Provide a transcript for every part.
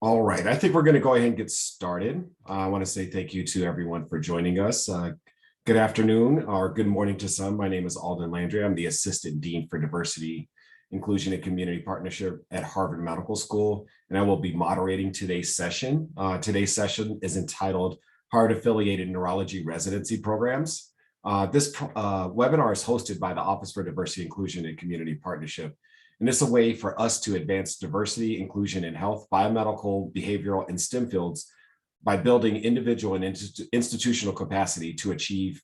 All right, I think we're going to go ahead and get started. I want to say thank you to everyone for joining us. Good afternoon or good morning to some. My name is Alden Landry. I'm the Assistant Dean for Diversity, Inclusion, and Community Partnership at Harvard Medical School, and I will be moderating today's session. Today's session is entitled Harvard-Affiliated Neurology Residency Programs. This webinar is hosted by the Office for Diversity, Inclusion, and Community Partnership. And it's a way for us to advance diversity, inclusion in health, biomedical, behavioral, and STEM fields by building individual and institutional capacity to achieve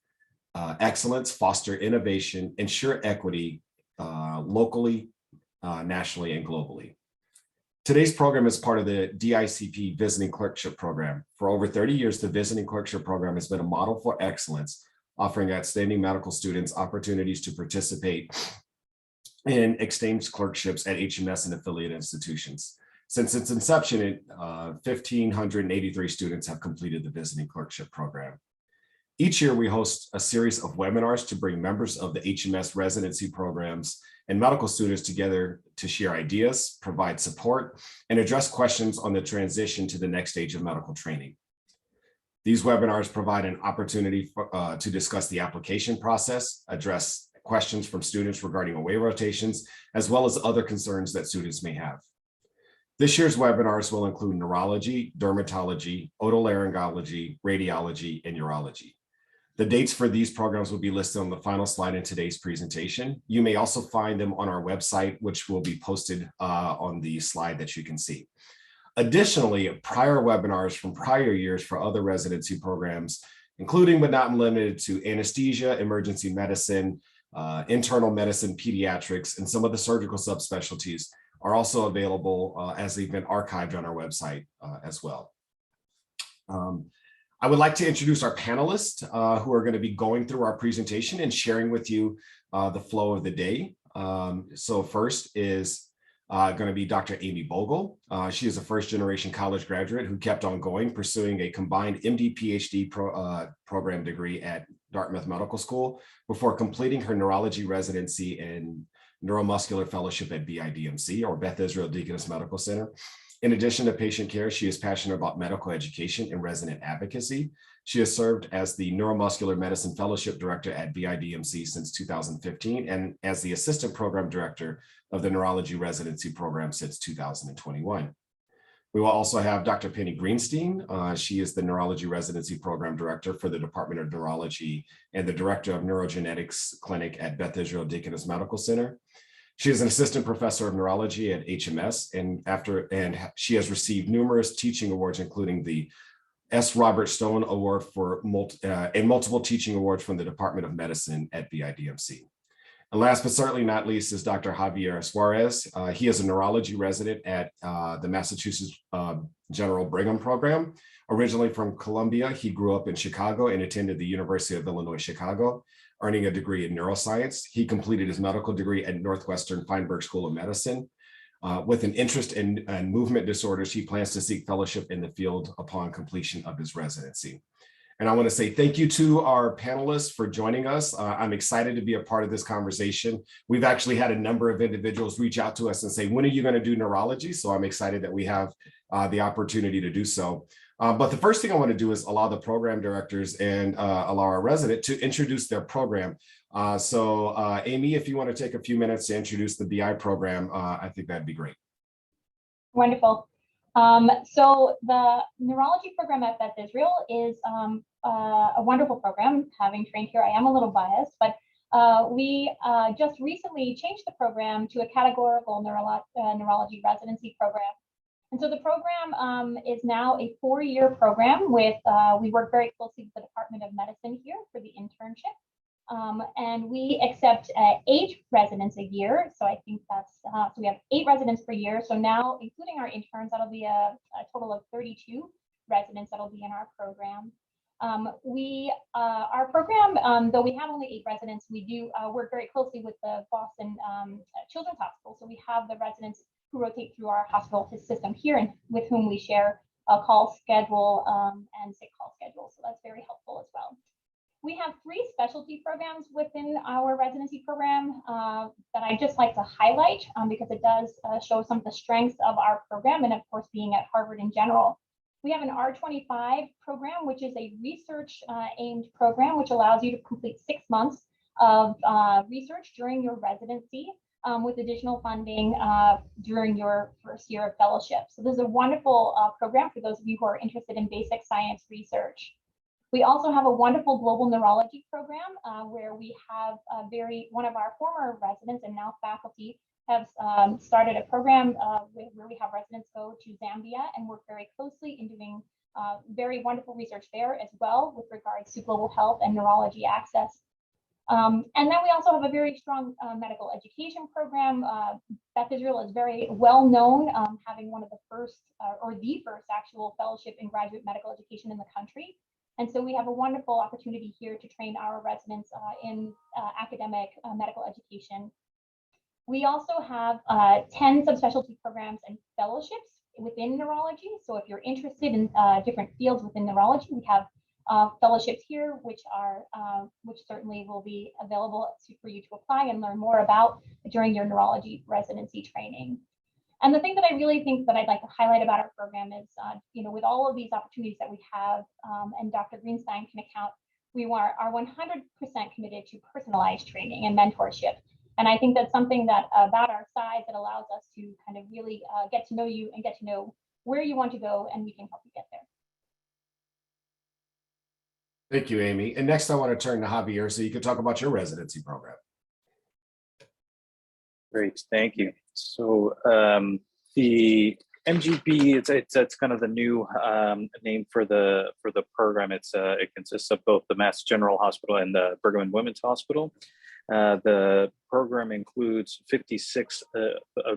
excellence, foster innovation, ensure equity locally, nationally, and globally. Today's program is part of the DICP Visiting Clerkship Program. For over 30 years, the Visiting Clerkship Program has been a model for excellence, offering outstanding medical students opportunities to participate in exchange clerkships at HMS and affiliate institutions. Since its inception, 1,583 students have completed the Visiting Clerkship Program. Each year, we host a series of webinars to bring members of the HMS residency programs and medical students together to share ideas, provide support, and address questions on the transition to the next stage of medical training. These webinars provide an opportunity to discuss the application process, address questions from students regarding away rotations, as well as other concerns that students may have. This year's webinars will include neurology, dermatology, otolaryngology, radiology, and urology. The dates for these programs will be listed on the final slide in today's presentation. You may also find them on our website, which will be posted on the slide that you can see. Additionally, prior webinars from prior years for other residency programs, including but not limited to anesthesia, emergency medicine, internal medicine, pediatrics, and some of the surgical subspecialties are also available as they've been archived on our website as well. I would like to introduce our panelists who are going to be going through our presentation and sharing with you the flow of the day. So first is going to be Dr. Amy Bogle. She is a first-generation college graduate who kept on going, pursuing a combined MD PhD program degree at Dartmouth Medical School before completing her neurology residency and neuromuscular fellowship at BIDMC, or Beth Israel Deaconess Medical Center. In addition to patient care, she is passionate about medical education and resident advocacy. She has served as the Neuromuscular Medicine Fellowship Director at BIDMC since 2015 and as the Assistant Program Director of the Neurology Residency Program since 2021. We will also have Dr. Penny Greenstein. She is the Neurology Residency Program Director for the Department of Neurology and the Director of Neurogenetics Clinic at Beth Israel Deaconess Medical Center. She is an assistant professor of neurology at HMS, and she has received numerous teaching awards, including the S. Robert Stone Award and multiple teaching awards from the Department of Medicine at BIDMC. And last but certainly not least is Dr. Javier Suarez. He is a neurology resident at the Massachusetts General Brigham program. Originally from Columbia, he grew up in Chicago and attended the University of Illinois, Chicago, earning a degree in neuroscience. He completed his medical degree at Northwestern Feinberg School of Medicine. With an interest in movement disorders, he plans to seek fellowship in the field upon completion of his residency. And I want to say thank you to our panelists for joining us. I'm excited to be a part of this conversation. We've actually had a number of individuals reach out to us and say, when are you going to do neurology? So I'm excited that we have the opportunity to do so. But the first thing I want to do is allow the program directors and allow our resident to introduce their program. Amy, if you want to take a few minutes to introduce the BI program, I think that'd be great. Wonderful. So the neurology program at Beth Israel is a wonderful program. Having trained here, I am a little biased, but we just recently changed the program to a categorical neurology residency program. And so the program is now a 4-year program with, we work very closely with the Department of Medicine here for the internship. And we accept 8 residents a year. So I think that's, so we have 8 residents per year. So now, including our interns, that'll be a total of 32 residents that'll be in our program. Our program, though we have only 8 residents, we do work very closely with the Boston Children's Hospital. So we have the residents who rotate through our hospital system here and with whom we share a call schedule and sick call schedule. So that's very helpful as well. We have 3 specialty programs within our residency program that I just like to highlight because it does show some of the strengths of our program, and of course being at Harvard in general. We have an R25 program, which is a research aimed program, which allows you to complete 6 months of research during your residency with additional funding during your first year of fellowship. So this is a wonderful program for those of you who are interested in basic science research. We also have a wonderful global neurology program where we have one of our former residents and now faculty have started a program where we have residents go to Zambia and work very closely in doing very wonderful research there as well with regards to global health and neurology access. And then we also have a very strong medical education program. Beth Israel is very well known, having one of the first or the first actual fellowship in graduate medical education in the country. And so we have a wonderful opportunity here to train our residents in academic medical education. We also have 10 subspecialty programs and fellowships within neurology. So if you're interested in different fields within neurology, we have fellowships here, which certainly will be available for you to apply and learn more about during your neurology residency training. And the thing that I really think that I'd like to highlight about our program is, with all of these opportunities that we have, and Dr. Greenstein can account, we are 100% committed to personalized training and mentorship. And I think that's something that about our size that allows us to kind of really get to know you and get to know where you want to go, and we can help you get there. Thank you, Amy. And next I want to turn to Javier so you can talk about your residency program. Great, thank you. So the MGP, it's kind of the new name for the program. It consists of both the Mass General Hospital and the Brigham and Women's Hospital. The program includes 56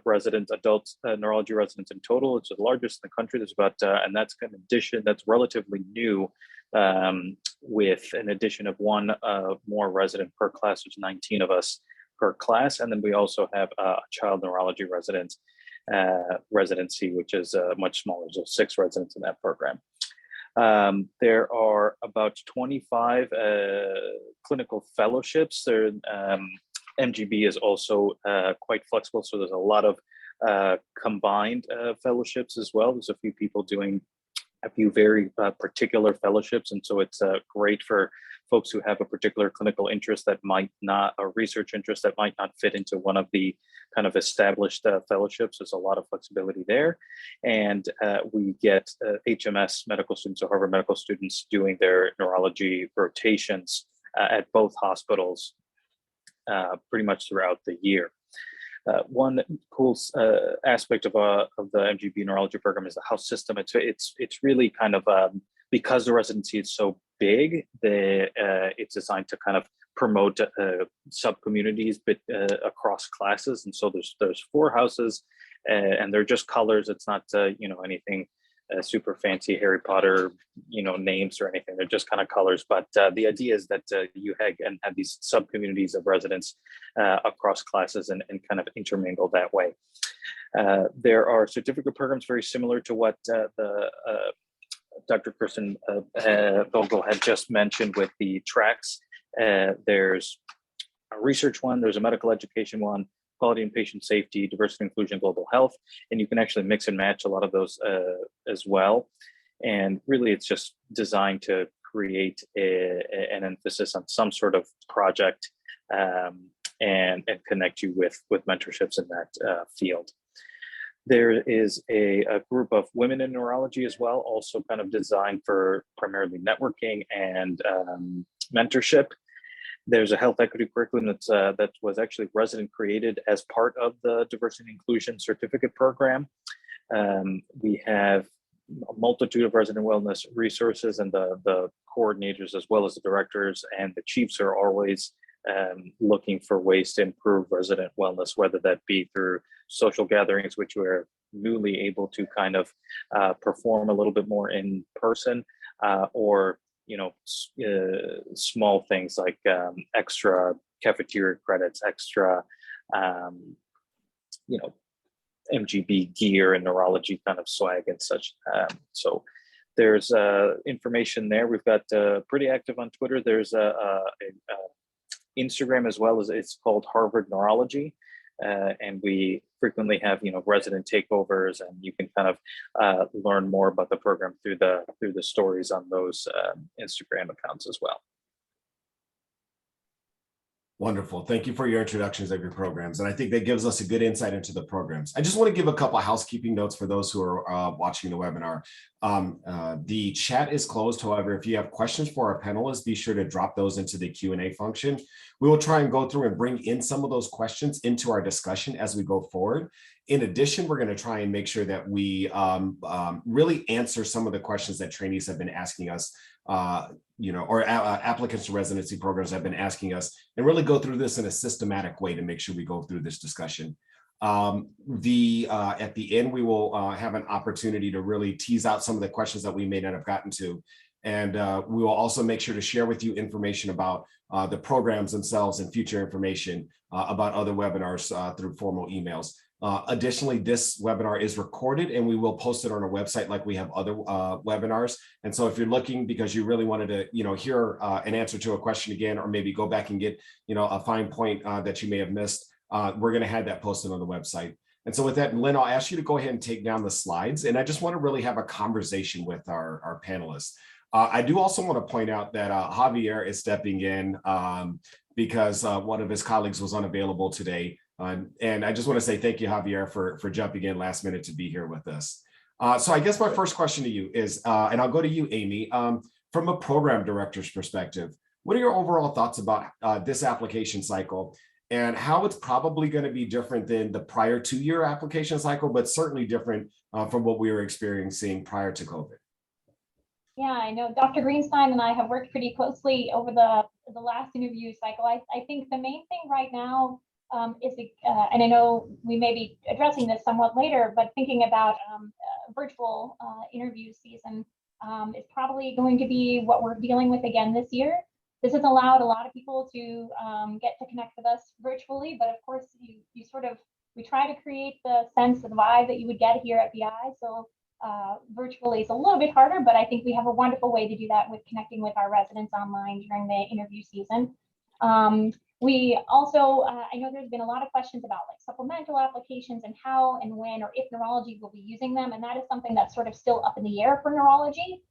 residents, adults, neurology residents in total. It's the largest in the country. There's about, and that's an addition that's relatively new, with an addition of one more resident per class. There's 19 of us per class, and then we also have a child neurology residency, which is much smaller. So 6 residents in that program. There are about 25 clinical fellowships. MGB is also quite flexible, so there's a lot of combined fellowships as well. There's a few people doing a few very particular fellowships, and so it's great for folks who have a particular clinical interest that might not, a research interest that might not fit into one of the kind of established fellowships. There's a lot of flexibility there. And we get HMS medical students or Harvard medical students doing their neurology rotations at both hospitals pretty much throughout the year. One cool aspect of the MGB neurology program is the house system. It's really kind of, because the residency is so big, it's designed to kind of promote sub-communities across classes. And so there's 4 houses, and they're just colors. It's not anything super fancy Harry Potter names or anything. They're just kind of colors. But the idea is that you have these sub-communities of residents across classes and kind of intermingle that way. There are certificate programs very similar to what Dr. Kirsten Bogle had just mentioned with the tracks. There's a research one, there's a medical education one, quality and patient safety, diversity, inclusion, global health, and you can actually mix and match a lot of those as well. And really, it's just designed to create an emphasis on some sort of project and connect you with mentorships in that field. There is a group of women in neurology as well, also kind of designed for primarily networking and mentorship. There's a health equity curriculum that was actually resident created as part of the diversity and inclusion certificate program. We have a multitude of resident wellness resources, and the coordinators as well as the directors and the chiefs are always looking for ways to improve resident wellness, whether that be through social gatherings, which we're newly able to kind of perform a little bit more in person, or small things like extra cafeteria credits, extra MGB gear and neurology kind of swag and such. So There's information there. We've got pretty active on Twitter. There's Instagram as well. As it's called Harvard Neurology. And we frequently have, resident takeovers, and you can kind of learn more about the program through the stories on those Instagram accounts as well. Wonderful. Thank you for your introductions of your programs. And I think that gives us a good insight into the programs. I just want to give a couple of housekeeping notes for those who are watching the webinar. The chat is closed. However, if you have questions for our panelists, be sure to drop those into the Q&A function. We will try and go through and bring in some of those questions into our discussion as we go forward. In addition, we're going to try and make sure that we really answer some of the questions that trainees have been asking us, or applicants to residency programs have been asking us, and really go through this in a systematic way to make sure we go through this discussion. At the end, we will have an opportunity to really tease out some of the questions that we may not have gotten to. And we will also make sure to share with you information about the programs themselves and future information about other webinars through formal emails. Additionally, this webinar is recorded, and we will post it on our website like we have other webinars. And so if you're looking because you really wanted to, hear an answer to a question again, or maybe go back and get, a fine point that you may have missed, we're going to have that posted on the website. And so with that, Lynn, I'll ask you to go ahead and take down the slides. And I just want to really have a conversation with our panelists. I do also want to point out that Javier is stepping in because one of his colleagues was unavailable today. And I just want to say thank you, Javier, for jumping in last minute to be here with us. So I guess my first question to you is, and I'll go to you, Amy, from a program director's perspective, what are your overall thoughts about this application cycle and how it's probably going to be different than the prior 2-year application cycle, but certainly different from what we were experiencing prior to COVID? Yeah, I know Dr. Greenstein and I have worked pretty closely over the last interview cycle. I think the main thing right now is, and I know we may be addressing this somewhat later, but thinking about virtual interview season is probably going to be what we're dealing with again this year. This has allowed a lot of people to get to connect with us virtually, but of course, we try to create the sense of the vibe that you would get here at BI. So virtually is a little bit harder, but I think we have a wonderful way to do that with connecting with our residents online during the interview season. We also, I know there's been a lot of questions about like supplemental applications and how and when or if neurology will be using them. And that is something that's sort of still up in the air for neurology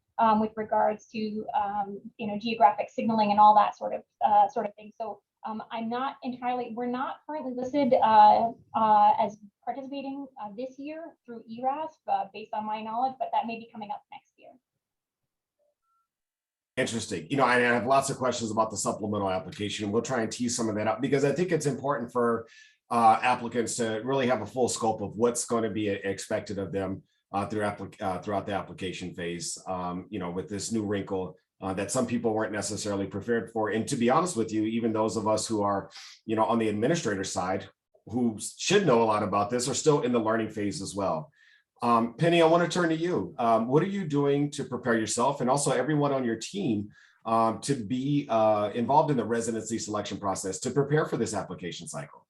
with regards to, geographic signaling and all that sort of thing. So we're not currently listed as participating this year through ERAS based on my knowledge, but that may be coming up next year. Interesting. I have lots of questions about the supplemental application. We'll try and tease some of that up because I think it's important for applicants to really have a full scope of what's going to be expected of them throughout the application phase, with this new wrinkle that some people weren't necessarily prepared for. And to be honest with you, even those of us who are, on the administrator side, who should know a lot about this, are still in the learning phase as well. Penny, I want to turn to you. What are you doing to prepare yourself and also everyone on your team to be involved in the residency selection process to prepare for this application cycle?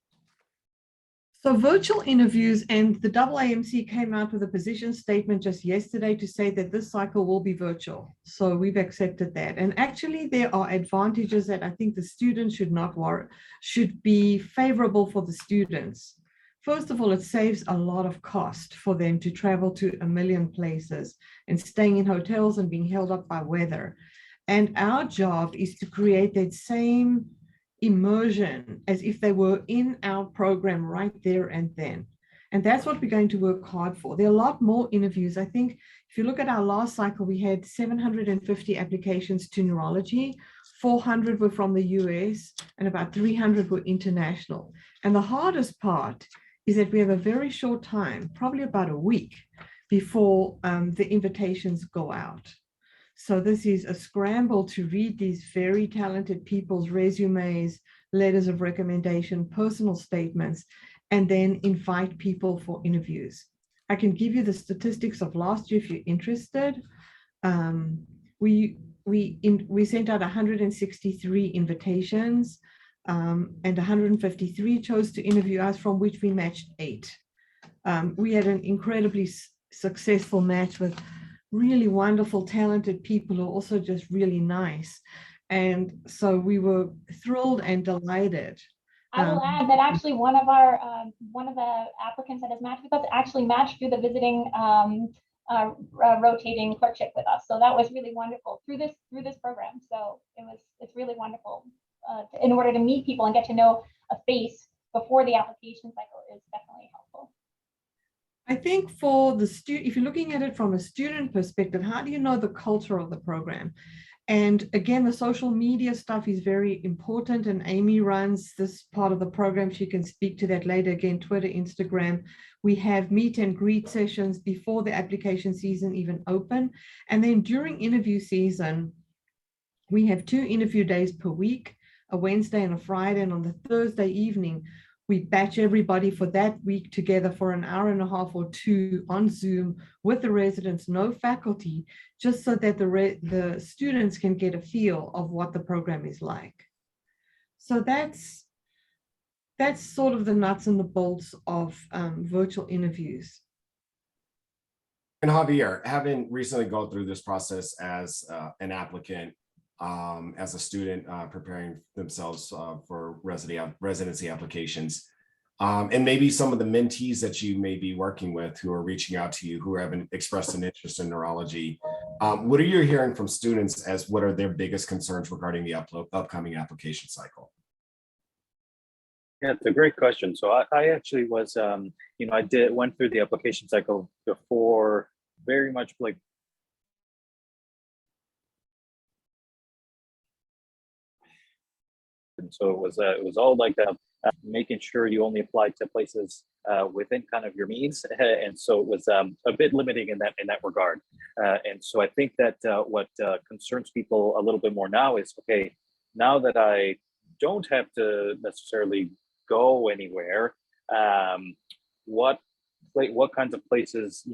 So virtual interviews, and the AAMC came out with a position statement just yesterday to say that this cycle will be virtual. So we've accepted that. And actually there are advantages that I think the students should be favorable for the students. First of all, it saves a lot of cost for them to travel to a million places and staying in hotels and being held up by weather. And our job is to create that same immersion as if they were in our program right there and then. And that's what we're going to work hard for. There are a lot more interviews. I think if you look at our last cycle, we had 750 applications to neurology, 400 were from the US, and about 300 were international. And the hardest part is that we have a very short time, probably about a week, before the invitations go out. So this is a scramble to read these very talented people's resumes, letters of recommendation, personal statements, and then invite people for interviews. I can give you the statistics of last year if you're interested. We sent out 163 invitations, and 153 chose to interview us, from which we matched 8. We had an incredibly successful match with really wonderful, talented people who are also just really nice. And so we were thrilled and delighted. I will add that actually one of the applicants that has matched with us actually matched through the visiting rotating clerkship with us. So that was really wonderful through this program. So it's really wonderful in order to meet people and get to know a face before the application cycle is definitely helpful. I think for the student, if you're looking at it from a student perspective, how do you know the culture of the program? And again, the social media stuff is very important, and Amy runs this part of the program. She can speak to that later. Again, Twitter, Instagram. We have meet and greet sessions before the application season even open. And then during interview season, we have 2 interview days per week, a Wednesday and a Friday. And on the Thursday evening, we batch everybody for that week together for an hour and a half or 2 on Zoom with the residents, no faculty, just so that the students can get a feel of what the program is like. So that's sort of the nuts and the bolts of virtual interviews. And Javier, having recently gone through this process as an applicant, as a student preparing themselves for residency applications, and maybe some of the mentees that you may be working with who are reaching out to you, who haven't expressed an interest in neurology, what are you hearing from students as what are their biggest concerns regarding the upcoming application cycle? Yeah, it's a great question. So I actually was, I went through the application cycle before, very much like and so it was all like making sure you only applied to places within kind of your means, and so it was a bit limiting in that regard. And so I think that what concerns people a little bit more now is, okay, now that I don't have to necessarily go anywhere, what kinds of places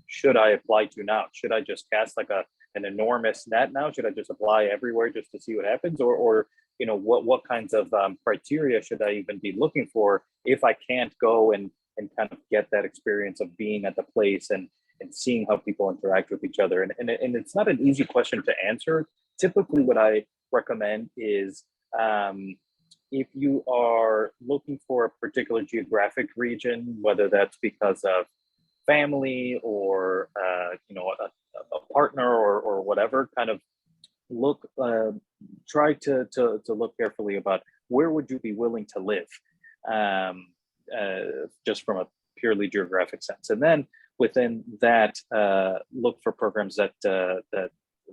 should I apply to now? Should I just cast like an enormous net now? Should I just apply everywhere just to see what happens, or what kinds of criteria should I even be looking for if I can't go and kind of get that experience of being at the place and seeing how people interact with each other? And it's not an easy question to answer. Typically, what I recommend is if you are looking for a particular geographic region, whether that's because of family or a partner or whatever, kind of look, try to look carefully about where would you be willing to live, just from a purely geographic sense, and then within that, look for programs that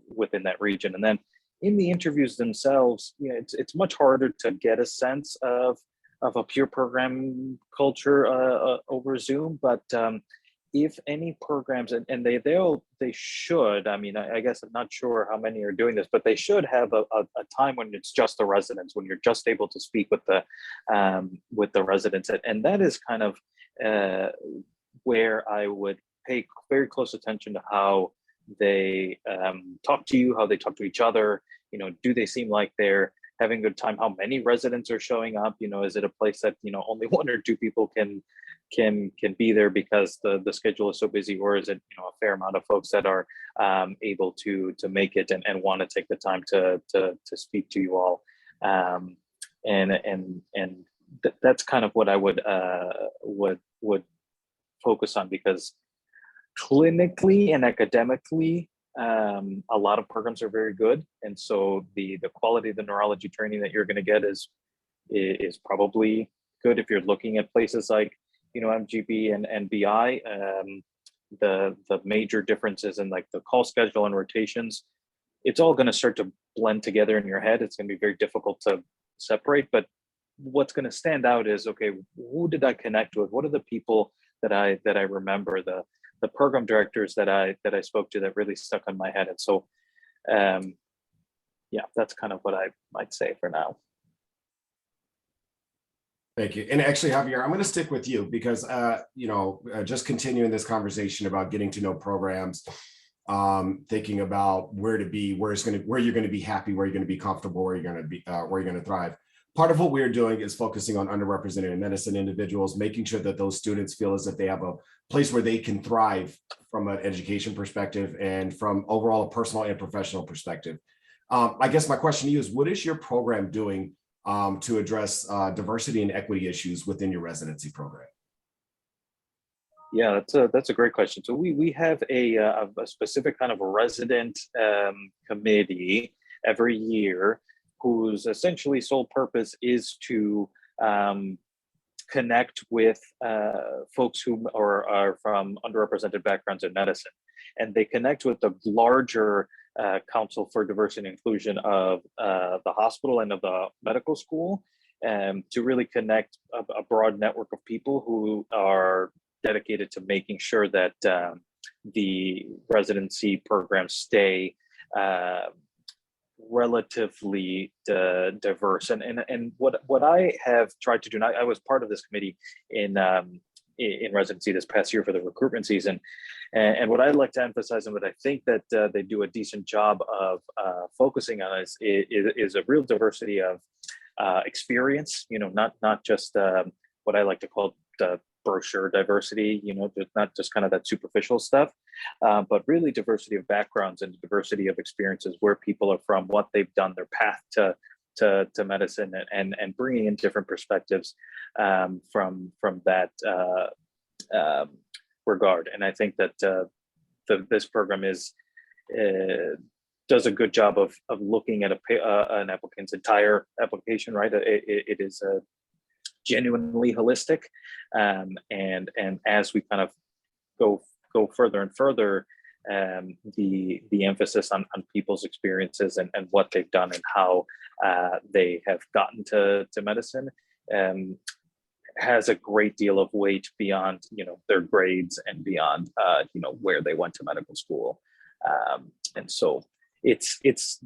within that region, and then in the interviews themselves, it's much harder to get a sense of a pure program culture over Zoom, but if any programs, and they should, I mean, I guess I'm not sure how many are doing this, but they should have a time when it's just the residents, when you're just able to speak with the residents, and that is kind of where I would pay very close attention to how they talk to you, how they talk to each other. Do they seem like they're having a good time? How many residents are showing up? Is it a place that only 1 or 2 people can be there because the schedule is so busy, or is it a fair amount of folks that are able to make it and want to take the time to speak to you all? That's kind of what I would focus on, because clinically and academically, a lot of programs are very good, and so the quality of the neurology training that you're going to get is probably good. If you're looking at places like MGB and BI, the major differences in like the call schedule and rotations, it's all going to start to blend together in your head. It's going to be very difficult to separate, but what's going to stand out is, okay, who did I connect with? What are the people that I remember, the program directors that I spoke to that really stuck on my head? And so yeah, that's kind of what I might say for now. Thank you. And actually, Javier, I'm going to stick with you because, just continuing this conversation about getting to know programs, thinking about where to be, where you're going to be happy, where you're going to be comfortable, where you're going to be, where you're going to thrive. Part of what we're doing is focusing on underrepresented medicine individuals, making sure that those students feel as if they have place where they can thrive from an education perspective and from overall a personal and professional perspective. I guess my question to you is, what is your program doing to address diversity and equity issues within your residency program? Yeah, that's a great question. So we have a specific kind of a resident committee every year whose essentially sole purpose is to connect with folks who are from underrepresented backgrounds in medicine. And they connect with the larger Council for Diversity and Inclusion of the hospital and of the medical school, to really connect a broad network of people who are dedicated to making sure that the residency programs stay relatively diverse. And what I have tried to do, and I was part of this committee in residency this past year for the recruitment season, and what I'd like to emphasize, and what I think that they do a decent job of focusing on is a real diversity of experience. You know, not just what I like to call the brochure diversity, you know, not just kind of that superficial stuff, but really diversity of backgrounds and diversity of experiences, where people are from, what they've done, their path to medicine, and bringing in different perspectives from that regard. And I think that this program does a good job of looking at an applicant's entire application, right? It is genuinely holistic, and as we kind of go further and further, the emphasis on people's experiences and what they've done and how they have gotten to medicine has a great deal of weight beyond, you know, their grades and beyond, you know, where they went to medical school. And so it's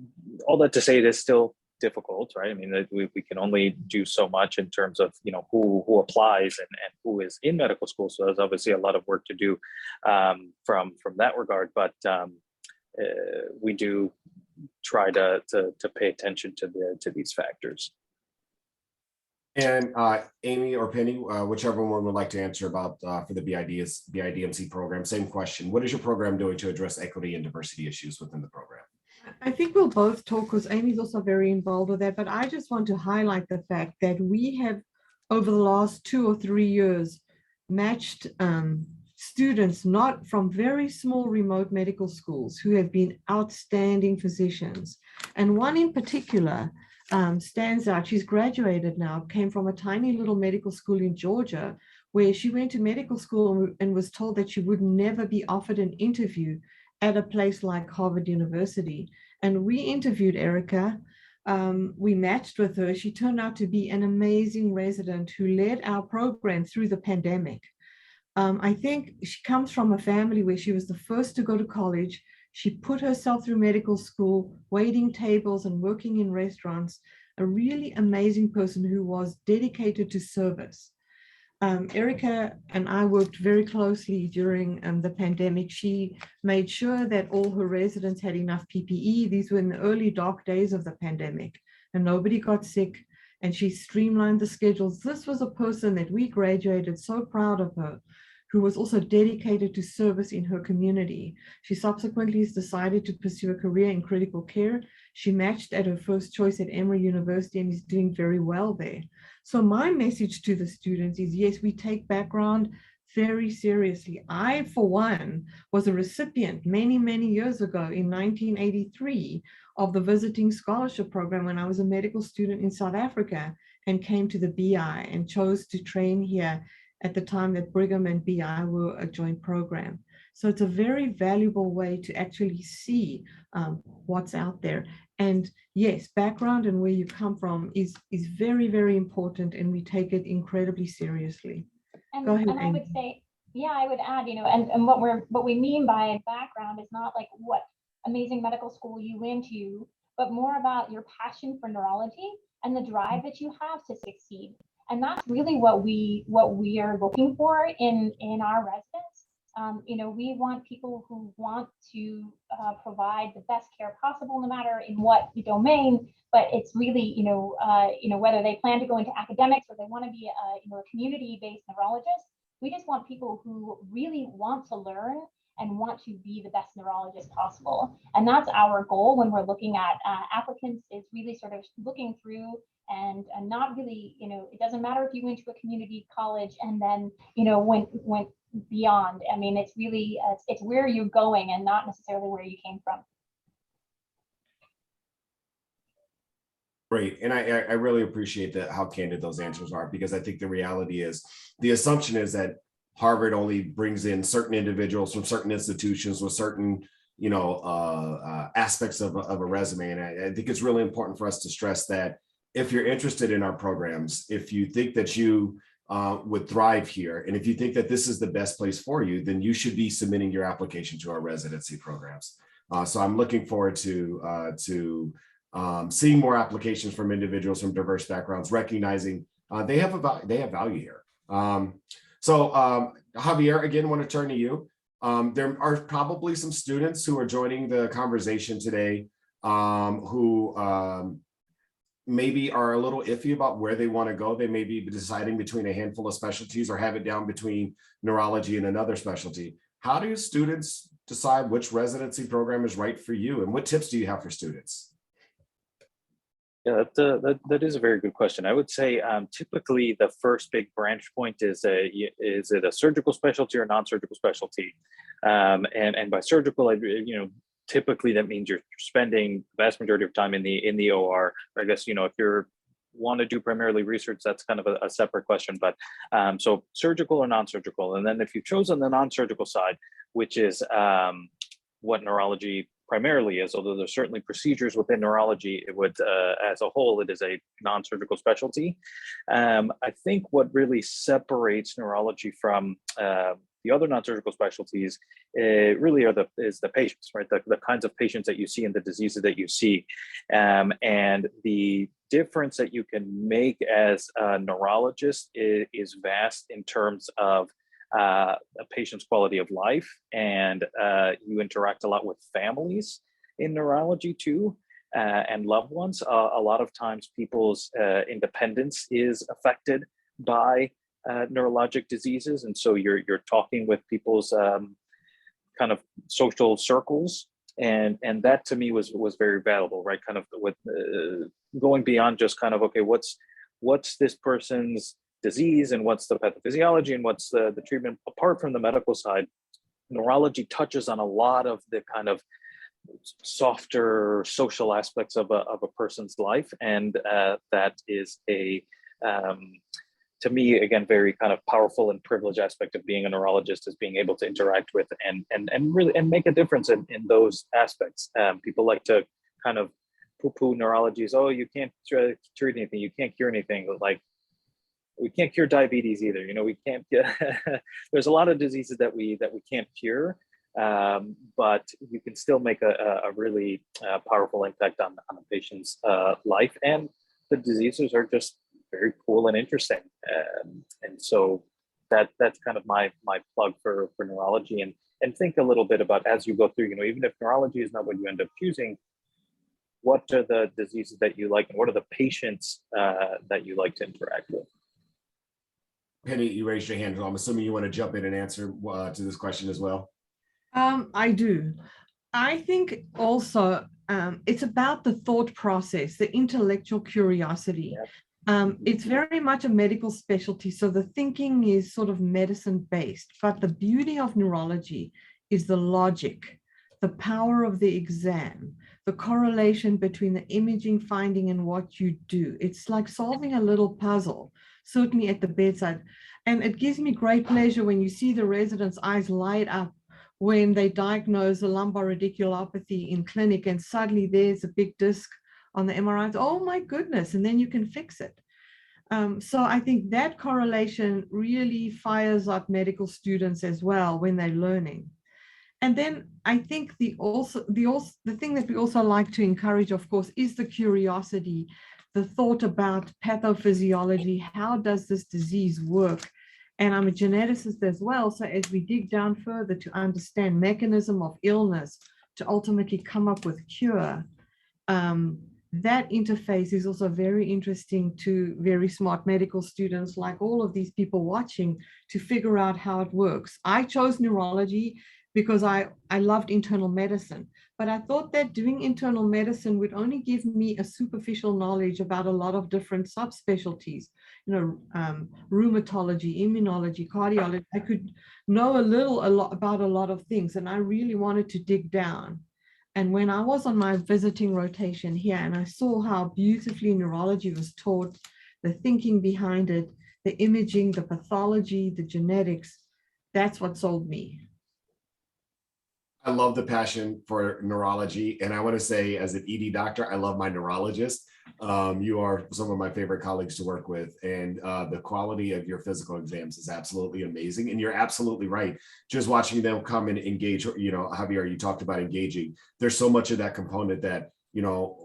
all that to say, it is still difficult, right? I mean, we can only do so much in terms of, you know, who applies and who is in medical school. So there's obviously a lot of work to do from that regard, but we do try to pay attention to these factors. And Amy or Penny, whichever one would like to answer about for the BIDMC program, same question. What is your program doing to address equity and diversity issues within the program? I think we'll both talk, because Amy's also very involved with that, but I just want to highlight the fact that we have, over the last 2 or 3 years, matched students not from very small remote medical schools who have been outstanding physicians. And one in particular stands out. She's graduated now, came from a tiny little medical school in Georgia, where she went to medical school and was told that she would never be offered an interview at a place like Harvard University. And we interviewed Erica. We matched with her. She turned out to be an amazing resident who led our program through the pandemic. I think she comes from a family where she was the first to go to college. She put herself through medical school, waiting tables and working in restaurants, a really amazing person who was dedicated to service. Erica and I worked very closely during the pandemic. She made sure that all her residents had enough PPE. These were in the early dark days of the pandemic, and nobody got sick, and she streamlined the schedules. This was a person that we graduated so proud of her, who was also dedicated to service in her community. She subsequently has decided to pursue a career in critical care. She matched at her first choice at Emory University and is doing very well there. So my message to the students is, yes, we take background very seriously. I, for one, was a recipient many, many years ago in 1983 of the Visiting Scholarship Program when I was a medical student in South Africa, and came to the BI and chose to train here at the time that Brigham and BI were a joint program. So it's a very valuable way to actually see what's out there. And yes, background and where you come from is very, very important, and we take it incredibly seriously. And, Go ahead, and I Amy. would say, yeah, I would add, you know, and what we mean by background is not like what amazing medical school you went to, but more about your passion for neurology and the drive that you have to succeed. And that's really what we are looking for in our residents. You know, we want people who want to provide the best care possible, no matter in what domain. But it's really, you know, whether they plan to go into academics or they want to be a community-based neurologist. We just want people who really want to learn and want to be the best neurologist possible. And that's our goal when we're looking at applicants, is really sort of looking through and not really, it doesn't matter if you went to a community college and then, went beyond. I mean, it's really, it's where you're going and not necessarily where you came from. Great. And I really appreciate how candid those answers are, because I think the reality is, the assumption is that Harvard only brings in certain individuals from certain institutions with certain, aspects of a resume. And I think it's really important for us to stress that if you're interested in our programs, if you think that you would thrive here, and if you think that this is the best place for you, then you should be submitting your application to our residency programs. So I'm looking forward to seeing more applications from individuals from diverse backgrounds, recognizing they have value here. So Javier, again, want to turn to you. There are probably some students who are joining the conversation today who maybe are a little iffy about where they want to go. They may be deciding between a handful of specialties or have it down between neurology and another specialty. How do students decide which residency program is right for you? And what tips do you have for students? Yeah, that is a very good question. I would say typically the first big branch point is it a surgical specialty or non-surgical specialty? And by surgical, typically that means you're spending the vast majority of time in the OR. I guess, if you want to do primarily research, that's kind of a separate question. But so surgical or non-surgical. And then if you've chosen the non-surgical side, which is what neurology primarily is, although there's certainly procedures within neurology, it would, as a whole, it is a non-surgical specialty. I think what really separates neurology from the other non-surgical specialties really is the patients, right? The kinds of patients that you see and the diseases that you see. And the difference that you can make as a neurologist is vast in terms of a patient's quality of life, and you interact a lot with families in neurology too, and loved ones. A lot of times people's independence is affected by neurologic diseases, and so you're talking with people's kind of social circles, and that to me was very valuable, right? Kind of with going beyond just kind of, okay, what's this person's disease and what's the pathophysiology and what's the treatment. Apart from the medical side, neurology touches on a lot of the kind of softer social aspects of a person's life, and that is to me, again, very kind of powerful and privileged aspect of being a neurologist, is being able to interact with and really make a difference in those aspects. People like to kind of poo-poo neurology as, oh, you can't treat anything, you can't cure anything. Like, we can't cure diabetes either. We can't get, there's a lot of diseases that we can't cure, but you can still make a really powerful impact on a patient's life. And the diseases are just very cool and interesting. And so that's kind of my plug for neurology, and think a little bit about, as you go through, even if neurology is not what you end up choosing, what are the diseases that you like and what are the patients that you like to interact with? Penny, you raised your hand. I'm assuming you want to jump in and answer to this question as well. I do. I think also it's about the thought process, the intellectual curiosity. Yeah. It's very much a medical specialty, so the thinking is sort of medicine-based, but the beauty of neurology is the logic, the power of the exam, the correlation between the imaging finding and what you do. It's like solving a little puzzle, certainly at the bedside. And it gives me great pleasure when you see the residents' eyes light up when they diagnose a lumbar radiculopathy in clinic, and suddenly there's a big disc on the MRI. Oh my goodness, and then you can fix it. So I think that correlation really fires up medical students as well when they're learning. And then I think the thing that we also like to encourage, of course, is the curiosity, the thought about pathophysiology. How does this disease work? And I'm a geneticist as well. So as we dig down further to understand mechanism of illness, to ultimately come up with cure, that interface is also very interesting to very smart medical students like all of these people watching to figure out how it works. I chose neurology because I loved internal medicine, but I thought that doing internal medicine would only give me a superficial knowledge about a lot of different subspecialties, rheumatology, immunology, cardiology. I could know a lot about a lot of things, and I really wanted to dig down. And when I was on my visiting rotation here and I saw how beautifully neurology was taught, the thinking behind it, the imaging, the pathology, the genetics, that's what sold me. I love the passion for neurology. And I want to say, as an ED doctor, I love my neurologist. You are some of my favorite colleagues to work with. And the quality of your physical exams is absolutely amazing. And you're absolutely right. Just watching them come and engage, Javier, you talked about engaging. There's so much of that component that,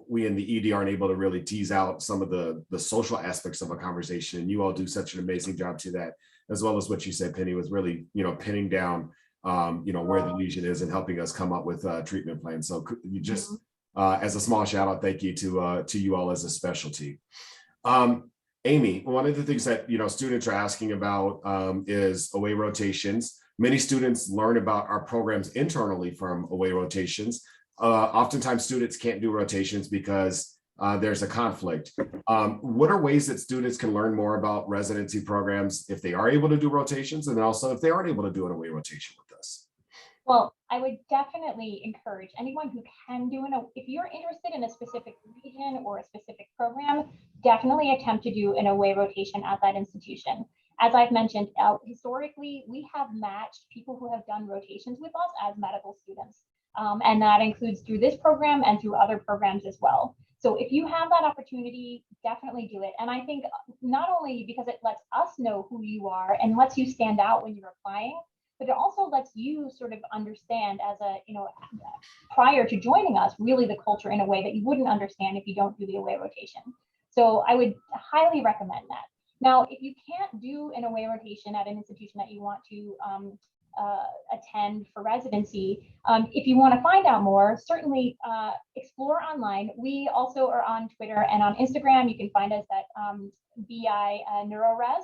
we in the ED aren't able to really tease out some of the social aspects of a conversation. And you all do such an amazing job to that, as well as what you said, Penny, was really, pinning down where the lesion is and helping us come up with treatment plans. So you just, as a small shout out, thank you to you all as a specialty. Amy, one of the things that, students are asking about is away rotations. Many students learn about our programs internally from away rotations. Oftentimes students can't do rotations because there's a conflict. What are ways that students can learn more about residency programs if they are able to do rotations, and also if they aren't able to do an away rotation with us? Well, I would definitely encourage anyone who can do if you're interested in a specific region or a specific program, definitely attempt to do an away rotation at that institution. As I've mentioned, historically, we have matched people who have done rotations with us as medical students. And that includes through this program and through other programs as well. So if you have that opportunity, definitely do it. And I think not only because it lets us know who you are and lets you stand out when you're applying, but it also lets you sort of understand as prior to joining us, really the culture in a way that you wouldn't understand if you don't do the away rotation. So I would highly recommend that. Now, if you can't do an away rotation at an institution that you want to attend for residency, if you want to find out more, certainly explore online. We also are on Twitter and on Instagram. You can find us at BI NeuroRes.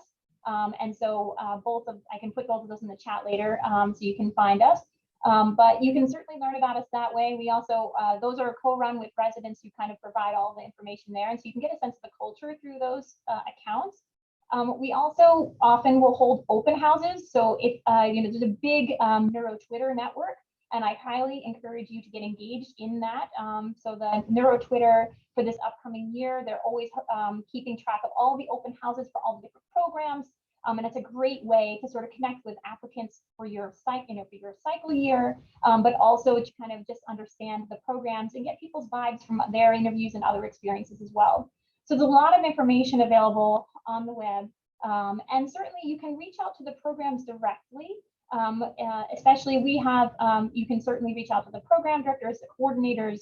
And so I can put both of those in the chat later, so you can find us. But you can certainly learn about us that way. We also, those are co-run with residents who kind of provide all the information there. And so you can get a sense of the culture through those accounts. We also often will hold open houses. So if, there's a big neuro Twitter network, and I highly encourage you to get engaged in that. So the neuro Twitter for this upcoming year, they're always keeping track of all the open houses for all the different programs. And it's a great way to sort of connect with applicants for your cycle year, but also to kind of just understand the programs and get people's vibes from their interviews and other experiences as well. So there's a lot of information available on the web, and certainly you can reach out to the programs directly. Especially we have, you can certainly reach out to the program directors, the coordinators.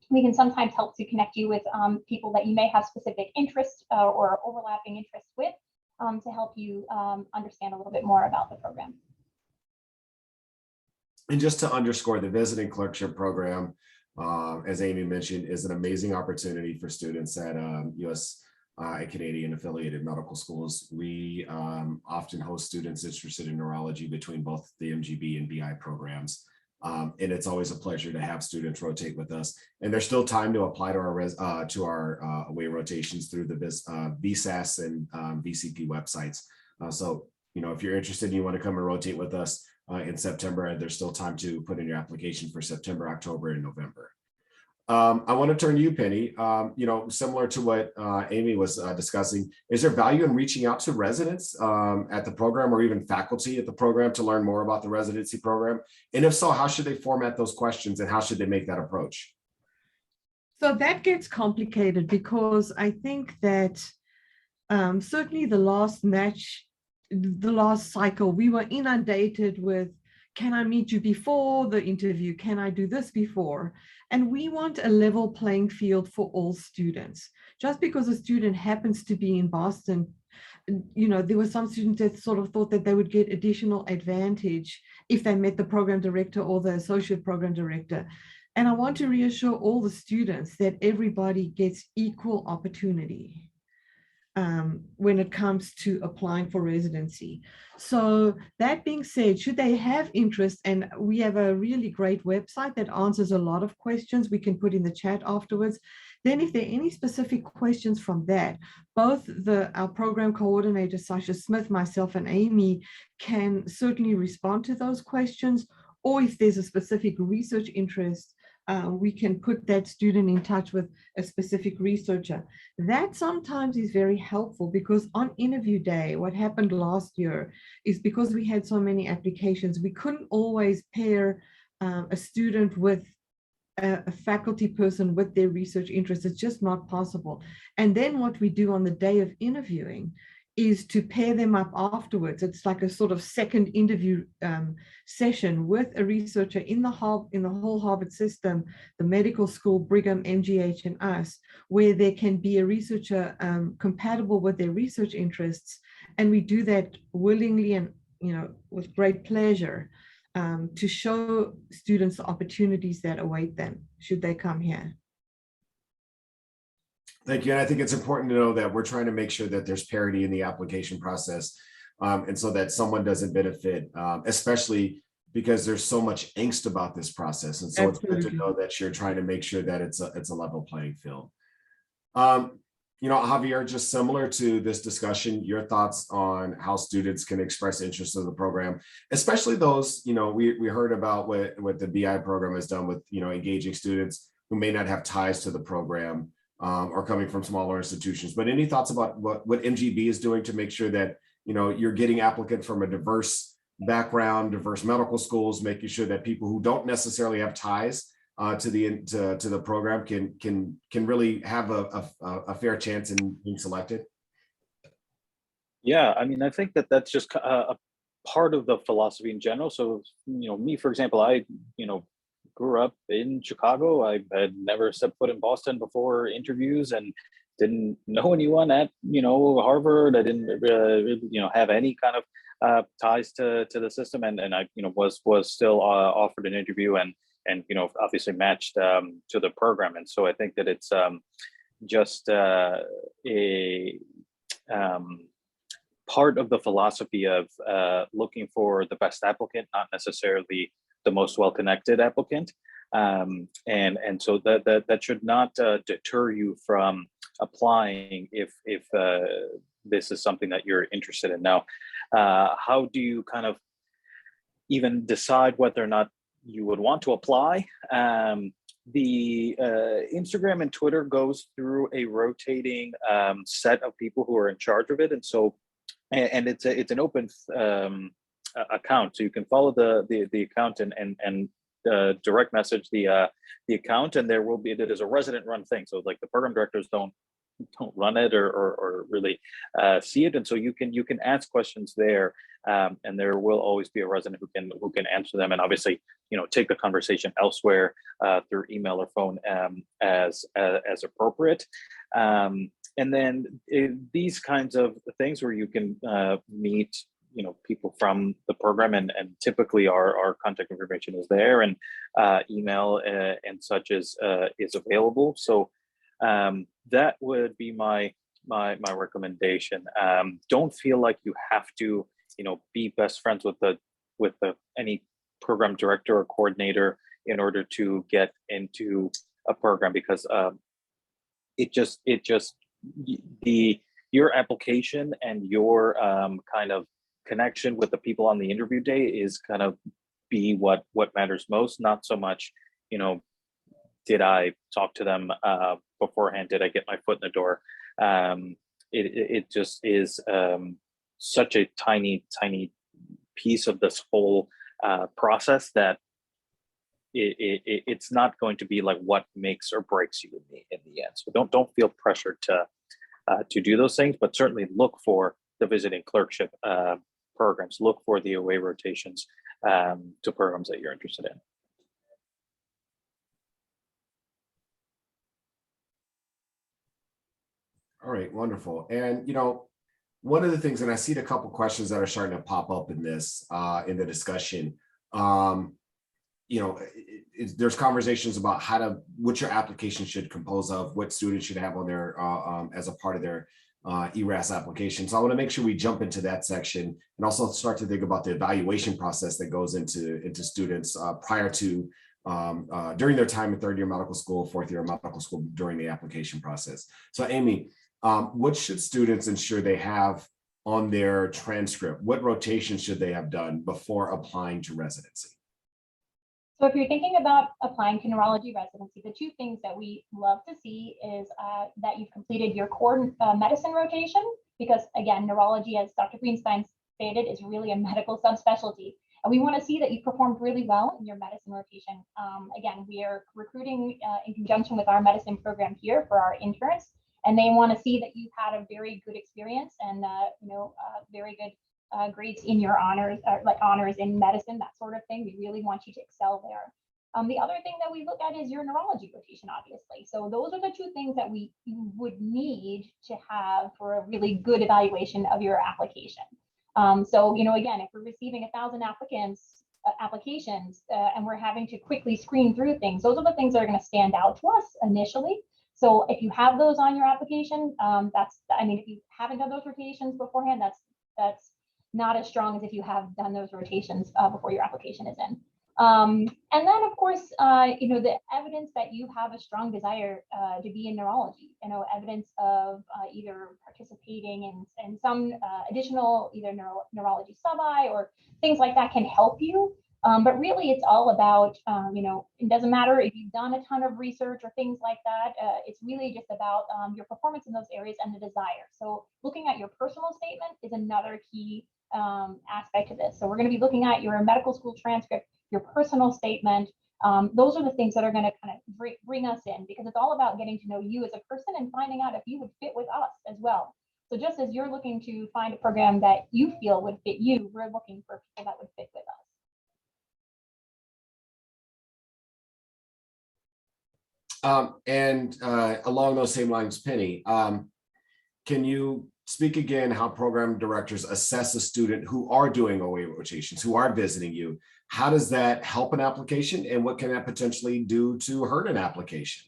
We can sometimes help to connect you with people that you may have specific interests or overlapping interests with, to help you understand a little bit more about the program. And just to underscore, the visiting clerkship program, as Amy mentioned, is an amazing opportunity for students at U.S. and Canadian affiliated medical schools. We often host students interested in neurology between both the MGB and BI programs. And it's always a pleasure to have students rotate with us. And there's still time to apply to our away rotations through the VSAS and VCP websites. So, if you're interested and you want to come and rotate with us in September, there's still time to put in your application for September, October, and November. I want to turn to you, Penny. Similar to what Amy was discussing, is there value in reaching out to residents at the program or even faculty at the program to learn more about the residency program? And if so, how should they format those questions and how should they make that approach? So that gets complicated because I think that certainly the last cycle, we were inundated with, can I meet you before the interview? Can I do this before? And we want a level playing field for all students. Just because a student happens to be in Boston There were some students that sort of thought that they would get additional advantage if they met the program director or the associate program director. And I want to reassure all the students that everybody gets equal opportunity when it comes to applying for residency. So that being said, should they have interest, and we have a really great website that answers a lot of questions we can put in the chat afterwards. Then if there are any specific questions from that, both our program coordinators, Sasha Smith, myself, and Amy can certainly respond to those questions. Or if there's a specific research interest, we can put that student in touch with a specific researcher. That sometimes is very helpful, because on interview day, what happened last year is because we had so many applications, we couldn't always pair a student with a faculty person with their research interest. It's just not possible. And then what we do on the day of interviewing is to pair them up afterwards. It's like a sort of second interview session with a researcher in the whole Harvard system, the medical school, Brigham, MGH, and us, where there can be a researcher compatible with their research interests. And we do that willingly and with great pleasure to show students the opportunities that await them should they come here. Thank you. And I think it's important to know that we're trying to make sure that there's parity in the application process, and so that someone doesn't benefit, especially because there's so much angst about this process. And so Absolutely. It's good to know that you're trying to make sure that it's a level playing field. Javier, just similar to this discussion, your thoughts on how students can express interest in the program, especially those, we heard about what the BI program has done with, engaging students who may not have ties to the program, or coming from smaller institutions. But any thoughts about what MGB is doing to make sure that, you're getting applicants from a diverse background, diverse medical schools, making sure that people who don't necessarily have ties to the program can really have a fair chance in being selected? Yeah, I mean, I think that's just a part of the philosophy in general. So, me, for example, I, grew up in Chicago. I had never stepped foot in Boston before interviews and didn't know anyone at, Harvard. I didn't, have any kind of ties to the system. And I, was still offered an interview and obviously matched to the program. And so I think that it's just a part of the philosophy of looking for the best applicant, not necessarily the most well-connected applicant. And so that should not deter you from applying if this is something that you're interested in. Now, how do you kind of even decide whether or not you would want to apply? The Instagram and Twitter goes through a rotating set of people who are in charge of it, and so it's an open account, so you can follow the account and direct message the account, and it is a resident run thing. So like the program directors don't run it or really see it, and so you can ask questions there, and there will always be a resident who can answer them, and obviously take the conversation elsewhere through email or phone as appropriate. And then these kinds of things where you can meet people from the program, and typically our contact information is there, and email and such is available. So that would be my recommendation. Don't feel like you have to be best friends with any program director or coordinator in order to get into a program, because your application and your kind of connection with the people on the interview day is kind of be what matters most, not so much did I talk to them beforehand, did I get my foot in the door. It just is such a tiny piece of this whole process that it's not going to be like what makes or breaks you in the end. So don't feel pressured to do those things, but certainly look for the visiting clerkship programs, look for the away rotations to programs that you're interested in. All right, wonderful. And one of the things, and I see a couple questions that are starting to pop up in this, in the discussion. There's conversations about what your application should compose of, what students should have on their, as a part of their ERAS application. So I want to make sure we jump into that section and also start to think about the evaluation process that goes into students prior to, during their time in third year medical school, fourth year medical school, during the application process. So Amy, what should students ensure they have on their transcript? What rotation should they have done before applying to residency? So if you're thinking about applying to neurology residency, the two things that we love to see is that you've completed your core medicine rotation, because again, neurology, as Dr. Greenstein stated, is really a medical subspecialty. And we want to see that you performed really well in your medicine rotation. Again, we are recruiting in conjunction with our medicine program here for our interns, and they want to see that you've had a very good experience and very good grades in your honors, like honors in medicine, that sort of thing. We really want you to excel there. The other thing that we look at is your neurology rotation, obviously. So those are the two things that you would need to have for a really good evaluation of your application. So, again, if we're receiving 1,000 applications and we're having to quickly screen through things, those are the things that are going to stand out to us initially. So if you have those on your application, if you haven't done those rotations beforehand, that's not as strong as if you have done those rotations before your application is in. And then, of course, the evidence that you have a strong desire to be in neurology, evidence of either participating in some additional either neurology sub-I or things like that can help you. But really, it's all about, it doesn't matter if you've done a ton of research or things like that. It's really just about your performance in those areas and the desire. So looking at your personal statement is another key aspect to this. So we're going to be looking at your medical school transcript, your personal statement. Those are the things that are going to kind of bring us in, because it's all about getting to know you as a person and finding out if you would fit with us as well. So just as you're looking to find a program that you feel would fit you, we're looking for people that would fit with us. Along those same lines, Penny, can you speak again how program directors assess a student who are doing OA rotations, who are visiting you? How does that help an application, and what can that potentially do to hurt an application?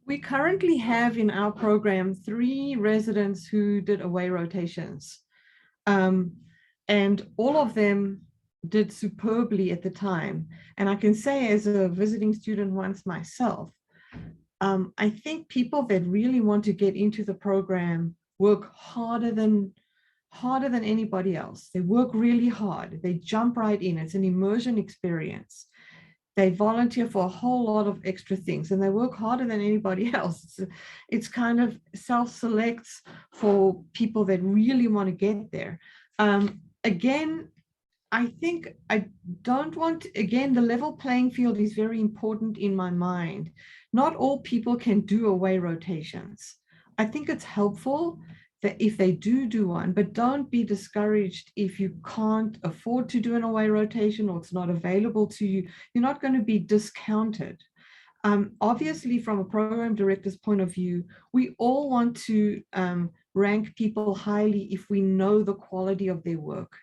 We currently have in our program 3 residents who did away rotations. And all of them did superbly at the time. And I can say, as a visiting student once myself, I think people that really want to get into the program work harder than anybody else. They work really hard. They jump right in. It's an immersion experience. They volunteer for a whole lot of extra things, and they work harder than anybody else. It's kind of self-selects for people that really want to get there. Again, I think I don't want, again, the level playing field is very important in my mind. Not all people can do away rotations. I think it's helpful that if they do one, but don't be discouraged if you can't afford to do an away rotation or it's not available to you. You're not going to be discounted. Obviously, from a program director's point of view, we all want to rank people highly if we know the quality of their work.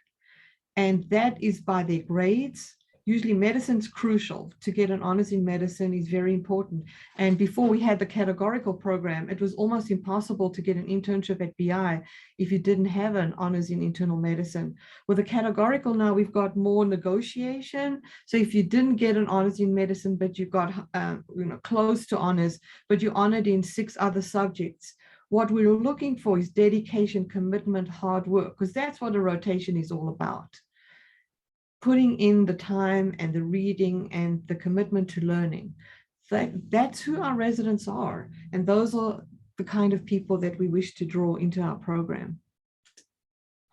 And that is by their grades. Usually medicine's crucial. To get an honors in medicine is very important. And before we had the categorical program, it was almost impossible to get an internship at BI if you didn't have an honors in internal medicine. With the categorical now, we've got more negotiation. So if you didn't get an honors in medicine, but you got close to honors, but you honored in 6 other subjects, what we're looking for is dedication, commitment, hard work, because that's what a rotation is all about. Putting in the time and the reading and the commitment to learning. That's who our residents are. And those are the kind of people that we wish to draw into our program.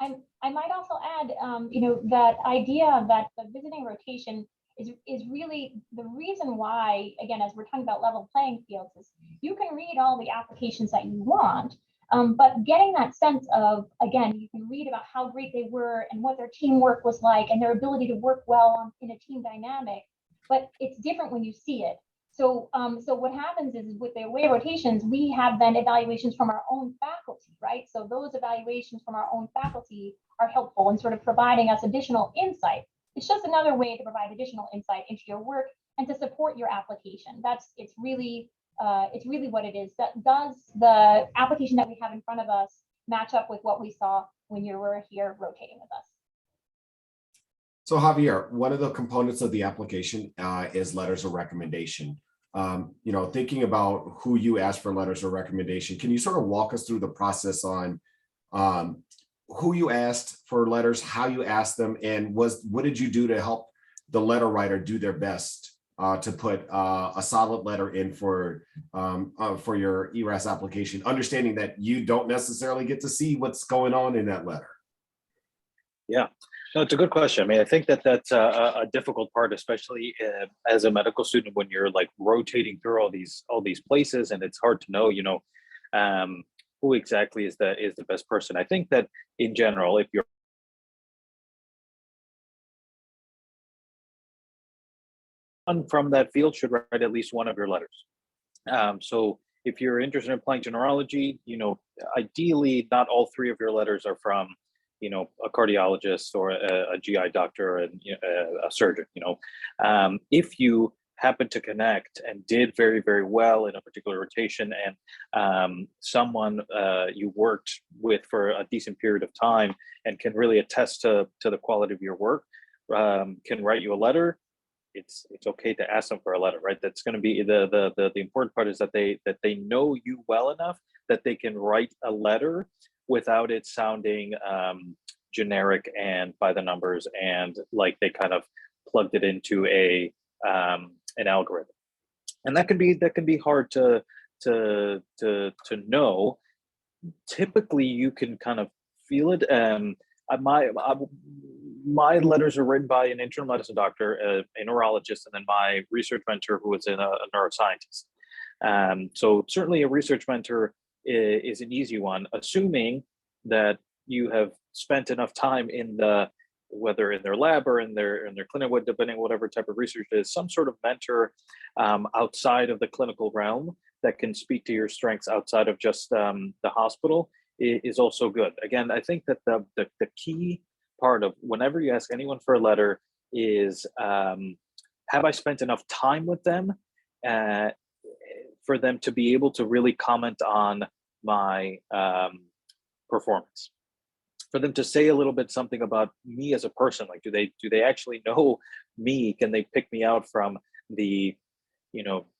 I might also add, that idea that the visiting rotation is really the reason why, again, as we're talking about level playing fields, is you can read all the applications that you want, but getting that sense of, again, you can read about how great they were and what their teamwork was like and their ability to work well in a team dynamic, but it's different when you see it. So what happens is with the away rotations, we have then evaluations from our own faculty, right? So those evaluations from our own faculty are helpful in sort of providing us additional insight. It's just another way to provide additional insight into your work and to support your application. It's really what it is. That does the application that we have in front of us match up with what we saw when you were here rotating with us? So Javier, one of the components of the application is letters of recommendation. Thinking about who you asked for letters of recommendation, can you sort of walk us through the process on who you asked for letters, how you asked them, and what did you do to help the letter writer do their best to put a solid letter in for your ERAS application, understanding that you don't necessarily get to see what's going on in that letter? Yeah, no, it's a good question. I mean, I think that that's a difficult part, especially as a medical student, when you're like rotating through all these places, and it's hard to know, who exactly is the best person. I think that in general, if you're from that field, should write at least one of your letters. So if you're interested in applying to neurology, ideally not all three of your letters are from a cardiologist or a GI doctor and a surgeon. If you happen to connect and did very, very well in a particular rotation, and someone you worked with for a decent period of time and can really attest to the quality of your work, can write you a letter, it's okay to ask them for a letter, right? That's going to be the important part, is that they know you well enough that they can write a letter without it sounding generic and by the numbers, and like they kind of plugged it into an algorithm. And that can be hard to know. Typically, you can kind of feel it. My letters are written by an internal medicine doctor, a neurologist, and then my research mentor, who is a neuroscientist. So certainly a research mentor is an easy one, assuming that you have spent enough time whether in their lab or in their clinic, depending on whatever type of research it is, some sort of mentor outside of the clinical realm that can speak to your strengths outside of just the hospital is also good. Again, I think that the key part of whenever you ask anyone for a letter is, have I spent enough time with them for them to be able to really comment on my performance, for them to say a little bit something about me as a person. Like, do they actually know me? Can they pick me out from the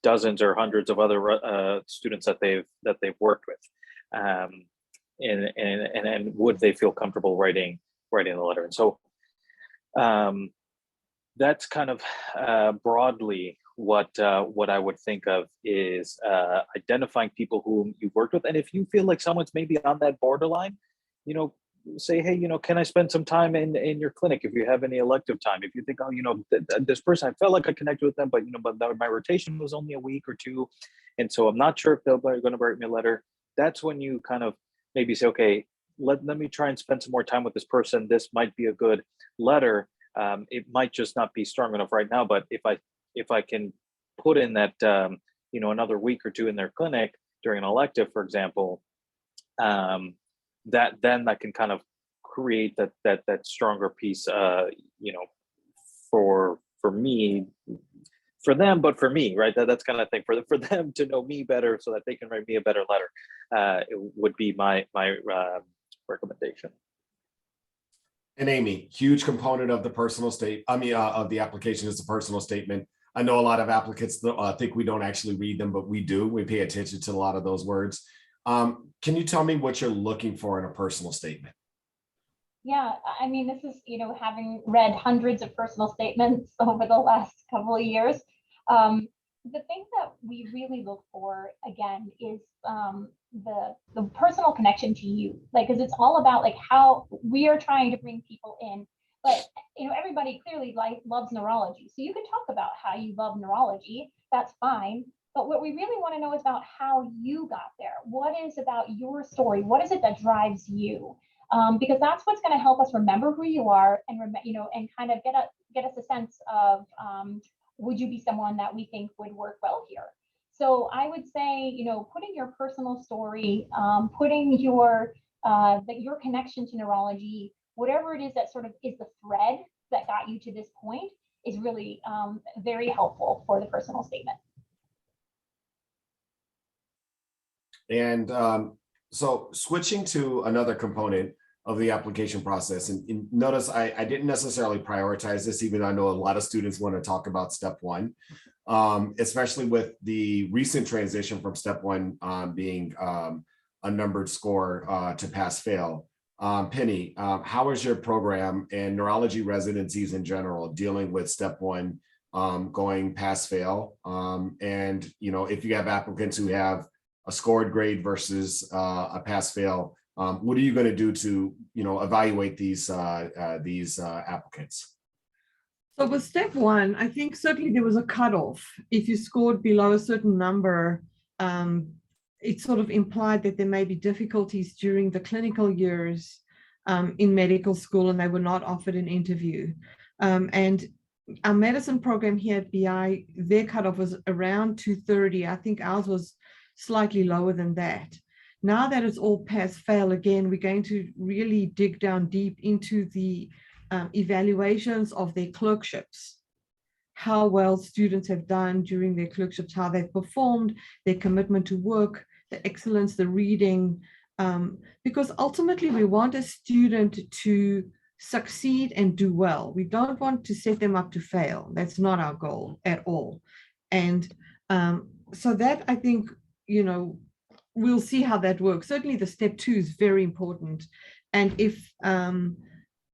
dozens or hundreds of other students that they've worked with, and would they feel comfortable writing the letter? And so that's kind of broadly what I would think of is identifying people whom you've worked with. And if you feel like someone's maybe on that borderline, say, hey, can I spend some time in your clinic if you have any elective time? If you think, this person, I felt like I connected with them, but my rotation was only a week or two, and so I'm not sure if they're going to write me a letter. That's when you kind of maybe say, okay, let me try and spend some more time with this person. This might be a good letter. It might just not be strong enough right now, but if I can put in that another week or two in their clinic during an elective, for example, that can kind of create that stronger piece, for me, for them, but for me, right? That's kind of thing for them to know me better so that they can write me a better letter. It would be my recommendation. And Amy, huge component of the of the application is the personal statement. I know a lot of applicants think we don't actually read them, but we do. We pay attention to a lot of those words. Can you tell me what you're looking for in a personal statement? Yeah, I mean, this is, having read hundreds of personal statements over the last couple of years, the thing that we really look for, again, is the personal connection to you, because it's all about how we are trying to bring people in. But everybody clearly loves neurology, so you can talk about how you love neurology. That's fine. But what we really want to know is about how you got there. What is about your story? What is it that drives you? Because that's what's going to help us remember who you are, and and kind of get us a sense of would you be someone that we think would work well here? So I would say, you know, putting your personal story, putting your connection to neurology, whatever it is that sort of is the thread that got you to this point, is really very helpful for the personal statement. And so switching to another component of the application process, and notice I didn't necessarily prioritize this, even though I know a lot of students want to talk about step one, especially with the recent transition from step one being a numbered score to pass fail. Penny, how is your program and neurology residencies in general dealing with step one going pass fail? And, you know, if you have applicants who have a scored grade versus a pass fail, what are you going to do to, you know, evaluate these applicants? So with step one, I think certainly there was a cutoff. If you scored below a certain number, it sort of implied that there may be difficulties during the clinical years in medical school, and they were not offered an interview. And our medicine program here at BI, their cutoff was around 230. I think ours was slightly lower than that. Now that it's all pass fail, again, we're going to really dig down deep into the evaluations of their clerkships, how well students have done during their clerkships, how they've performed, their commitment to work, the excellence, the reading, because ultimately we want a student to succeed and do well. We don't want to set them up to fail. That's not our goal at all. And so that, I think, you know, we'll see how that works. Certainly the step two is very important. And if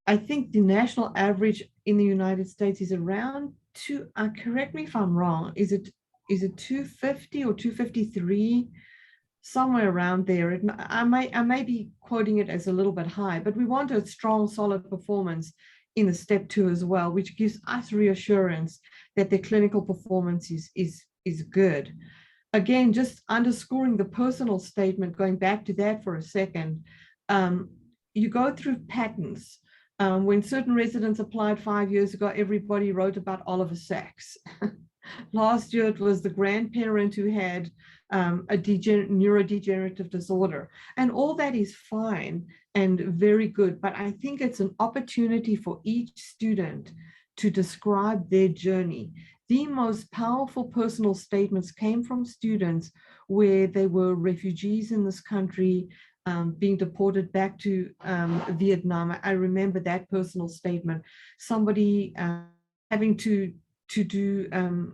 I think the national average in the United States is around correct me if I'm wrong, is it 250 or 253? Somewhere around there. I may be quoting it as a little bit high, but we want a strong, solid performance in the step two as well, which gives us reassurance that their clinical performance is good. Again, just underscoring the personal statement, going back to that for a second, you go through patterns. When certain residents applied 5 years ago, everybody wrote about Oliver Sacks. Last year, it was the grandparent who had a neurodegenerative disorder. And all that is fine and very good. But I think it's an opportunity for each student to describe their journey. The most powerful personal statements came from students where they were refugees in this country, being deported back to Vietnam. I remember that personal statement. Somebody having to do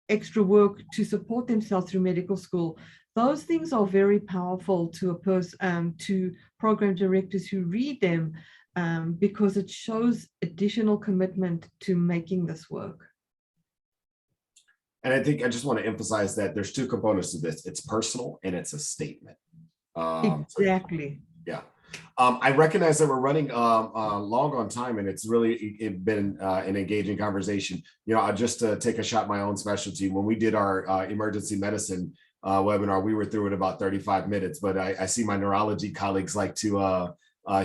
extra work to support themselves through medical school. Those things are very powerful to a person, to program directors who read them, because it shows additional commitment to making this work. And I think I just want to emphasize that there's two components to this. It's personal and it's a statement. Exactly. Yeah. I recognize that we're running long on time, and it's really been an engaging conversation. You know, just to take a shot at my own specialty, when we did our emergency medicine webinar, we were through in about 35 minutes, but I see my neurology colleagues like to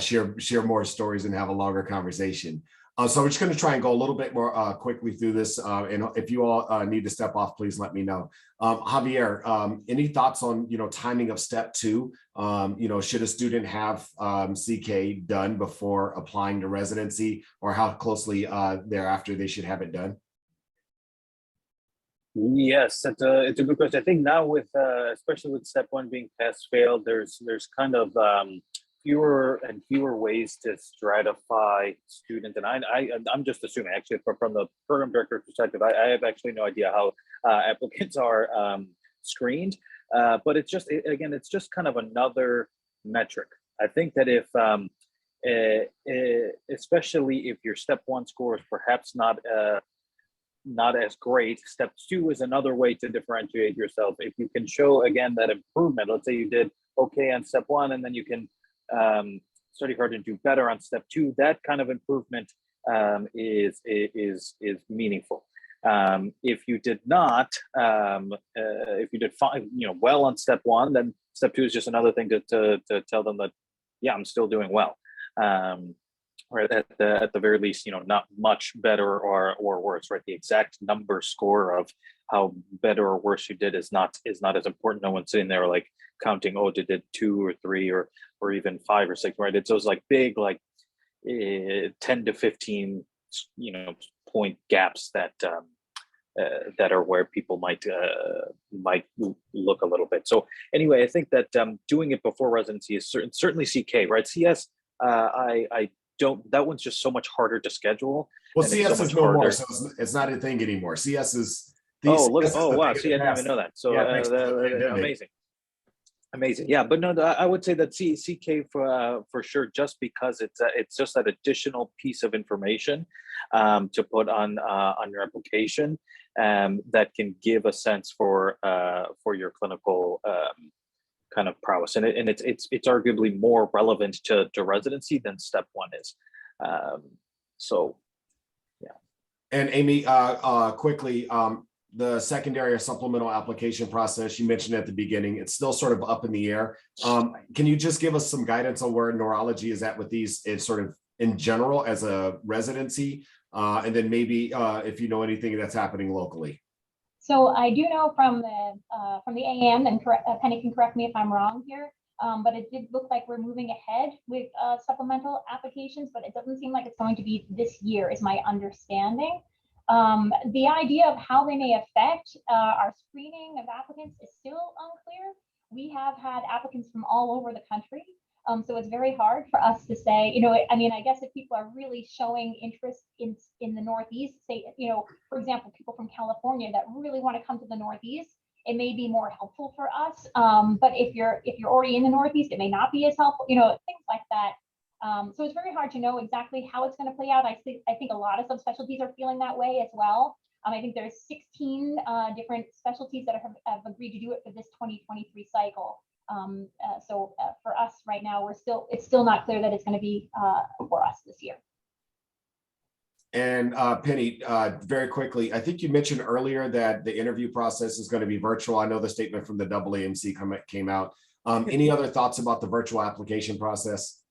share more stories and have a longer conversation. So I'm just going to try and go a little bit more quickly through this. And if you all need to step off, please let me know. Javier, any thoughts on, you know, timing of step two? You know, should a student have CK done before applying to residency, or how closely thereafter they should have it done? Yes, it's a good question. I think now with especially with step one being pass fail, there's kind of fewer and fewer ways to stratify students, and I'm just assuming, actually, from the program director perspective, I have actually no idea how applicants are screened, but it's just, again, it's just kind of another metric. I think that if especially if your step one score is perhaps not as great, step two is another way to differentiate yourself. If you can show, again, that improvement, let's say you did okay on step one, and then you can study hard and do better on step two, that kind of improvement is meaningful. If you did not, if you did fine, well on step one, then step two is just another thing to tell them that, yeah, I'm still doing well. right? At the very least, not much better or worse, right? The exact number score of how better or worse you did is not as important. No one's sitting there like counting, oh, did it 2 or 3 or even 5 or 6, right? It's those like big 10 to 15 point gaps that that are where people might look a little bit. So anyway, I think that doing it before residency is certainly CK, right? CS, I don't. That one's just so much harder to schedule. Well, and it's CS so is much no more, harder. so it's not a thing anymore. CS is. Oh, look! CS is Oh, the wow! thing of See, I the didn't past. even know that. So Yeah, thanks to the pandemic. amazing. Amazing, yeah, but no, I would say that CK for sure, just because it's just that additional piece of information to put on your application that can give a sense for your clinical kind of prowess, and it's arguably more relevant to residency than step 1 is. So, yeah. And Amy, quickly, the secondary or supplemental application process you mentioned at the beginning, it's still sort of up in the air. Can you just give us some guidance on where neurology is at with these? It's sort of in general as a residency, and then maybe if you know anything that's happening locally. So I do know from the AM, and Penny can correct me if I'm wrong here, but it did look like we're moving ahead with supplemental applications, but it doesn't seem like it's going to be this year, is my understanding. The idea of how they may affect our screening of applicants is still unclear. We have had applicants from all over the country, so it's very hard for us to say, I mean, I guess if people are really showing interest in the Northeast, say, for example, people from California that really want to come to the Northeast, it may be more helpful for us. But if you're already in the Northeast, it may not be as helpful, things like that. So it's very hard to know exactly how it's going to play out. I think a lot of subspecialties are feeling that way as well. I think there's 16 different specialties that have agreed to do it for this 2023 cycle. So for us right now, it's still not clear that it's going to be for us this year. And Penny, very quickly, I think you mentioned earlier that the interview process is going to be virtual. I know the statement from the AAMC came out. Any other thoughts about the virtual application process?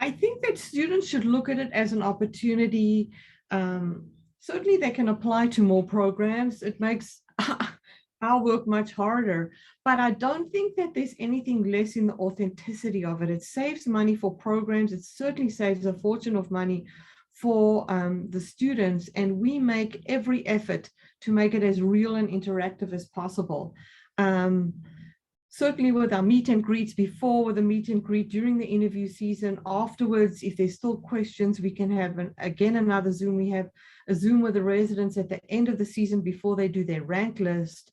I think that students should look at it as an opportunity. Certainly they can apply to more programs. It makes our work much harder, but I don't think that there's anything less in the authenticity of it. It saves money for programs. It certainly saves a fortune of money for the students, and we make every effort to make it as real and interactive as possible. Certainly with our meet and greets before, with a meet and greet during the interview season, afterwards, if there's still questions, we can have another Zoom. We have a Zoom with the residents at the end of the season before they do their rank list.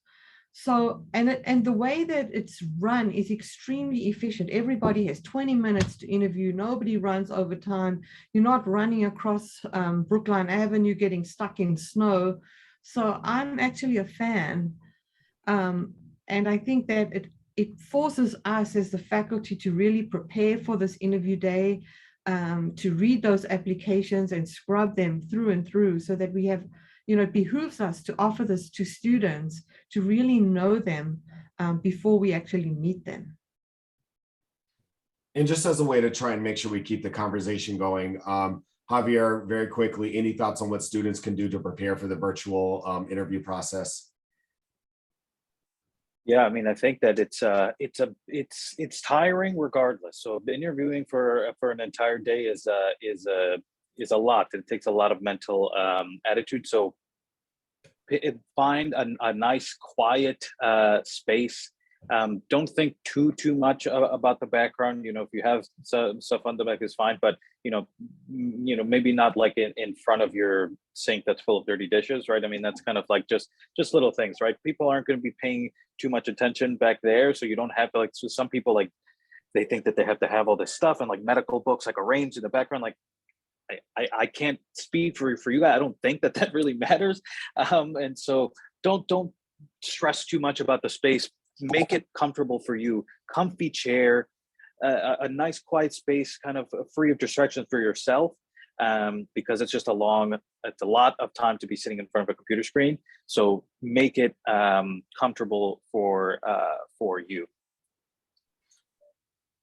So, and the way that it's run is extremely efficient. Everybody has 20 minutes to interview. Nobody runs overtime. You're not running across Brookline Avenue getting stuck in snow. So I'm actually a fan. And I think that it forces us as the faculty to really prepare for this interview day, to read those applications and scrub them through and through so that we have, it behooves us to offer this to students to really know them before we actually meet them. And just as a way to try and make sure we keep the conversation going, Javier, very quickly, any thoughts on what students can do to prepare for the virtual interview process? Yeah, I mean, I think that it's tiring regardless. So interviewing for an entire day is a lot. It takes a lot of mental attitude. So find a nice quiet space. Don't think too much about the background. If you have some stuff on the back is fine, but maybe not like in front of your sink that's full of dirty dishes, right? I mean, that's kind of like just little things, right? People aren't going to be paying too much attention back there, so you don't have to so some people they think that they have to have all this stuff and medical books arranged in the background. I can't speak for you guys. I don't think that really matters, and so don't stress too much about the space. Make it comfortable for you. Comfy chair, a nice quiet space, kind of free of distractions for yourself, because it's a lot of time to be sitting in front of a computer screen. So make it comfortable for you.